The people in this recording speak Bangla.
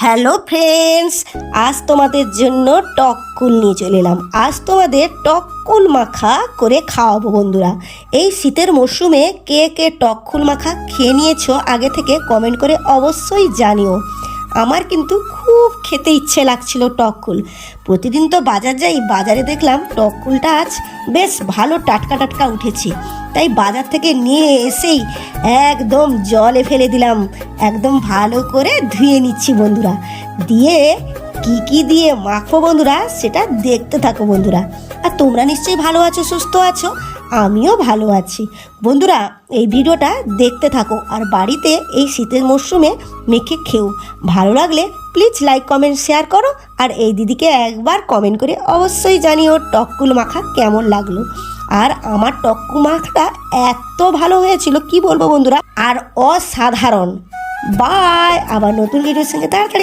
হ্যালো ফ্রেন্ডস, আজ তোমাদের জন্য টক কুল নিয়ে চলে এলাম। আজ তোমাদের টক কুল মাখা করে খাওয়াবো বন্ধুরা। এই শীতের মরশুমে কে কে টক কুল মাখা খেয়ে নিয়েছো আগে থেকে কমেন্ট করে অবশ্যই জানিও। আমার কিন্তু খুব খেতে ইচ্ছে লাগছিল টক কুল। প্রতিদিন তো বাজার যাই, বাজারে দেখলাম টক কুলটা আজ বেশ ভালো টাটকা টাটকা উঠেছে, তাই বাজার থেকে নিয়ে এসেই একদম জলে ফেলে দিলাম। একদম ভালো করে ধুয়ে নিচ্ছি বন্ধুরা। দিয়ে কি দিয়ে মাখবো বন্ধুরা সেটা দেখতে থাকো বন্ধুরা। আর তোমরা নিশ্চয়ই ভালো আছো, সুস্থ আছো, আমিও ভালো আছি বন্ধুরা। এই ভিডিওটা দেখতে থাকো আর বাড়িতে এই শীতের মরশুমে মেখে খেও। ভালো লাগলে প্লিজ লাইক কমেন্ট শেয়ার করো। আর এই দিদিকে একবার কমেন্ট করে অবশ্যই জানিও টক কুল মাখা কেমন লাগলো। আর আমার টক কুল মাখাটা এত ভালো হয়েছিল কি বলবো বন্ধুরা, আর অসাধারণ। বাই, আবার নতুন ভিডিওর সঙ্গে তাড়াতাড়ি